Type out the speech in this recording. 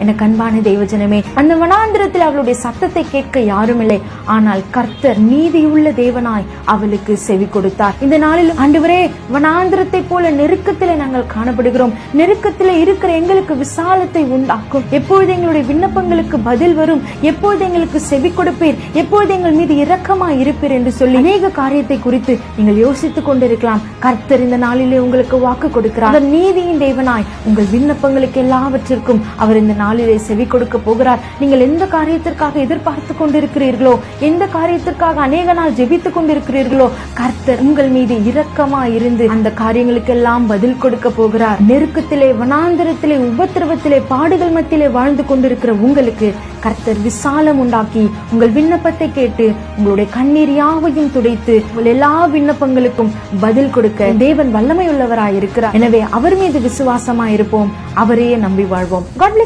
என கண்பான தேவஜனமே, அந்த வனாந்திரத்தில் அவளுடைய சத்தத்தை கேட்க யாரும் இல்லை. ஆனால் கர்த்தர் நீதியுள்ள தேவனாய் அவளுக்கு செவி கொடுத்தார். இந்த நாளிலும் ஆண்டவரே, வனாந்திரத்தை போல நெருக்கத்திலே நாங்கள் காணப்படுகிறோம். நெருக்கத்திலே இருக்கிற எங்களுக்கு விசாலத்தை உண்டாக்கும். எப்பொழுது எங்களுடைய விண்ணப்பங்களுக்கு பதில் வரும், எப்பொழுது எங்களுக்கு செவி கொடுப்பீர், எப்பொழுது எங்கள் மீது இரக்கமாய் இருப்பீர் என்று சொல்லி அநேக காரியத்தை குறித்து நீங்கள் யோசித்துக் கொண்டிருக்கலாம். கர்த்தர் இந்த நாளிலே உங்களுக்கு வாக்கு கொடுக்கிறார். அவர் நீதியின் தேவனாய் உங்கள் விண்ணப்பங்களுக்கு எல்லாவற்றிற்கும் அவர் இந்த நாளிலே செவி கொடுக்க போகிறார். நீங்கள் எந்த காரியத்திற்காக எதிர்பார்த்து கொண்டிருக்கிறீர்களோ, எந்த காரியத்திற்காக அநேக நாள் ஜெபித்துக் கொண்டிருக்கிறீர்களோ, கர்த்தர் உங்கள் மீது இரக்கமாய் இருந்து அந்த காரியங்களுக்கு எல்லாம் பதில் கொடுக்க போகிறார். நெருக்கத்திலே, வனாந்திரத்திலே, உபத்திரவத்திலே, பாடுகள் மத்தியிலே வாழ்ந்து கொண்டிருக்கிற உங்களுக்கு கர்த்தர் விசாலம் உண்டாக்கி உங்கள் விண்ணப்பத்தை கேட்டு உங்களுடைய கண்ணீர் யாவையும் துடைத்து உங்கள் எல்லா விண்ணப்பங்களுக்கும் பதில் கொடுக்க தேவன் வல்லமை உள்ளவராய் இருக்கிறார். எனவே அவர் மீது விசுவாசமாய் இருப்போம், அவரையே நம்பி வாழ்வோம். God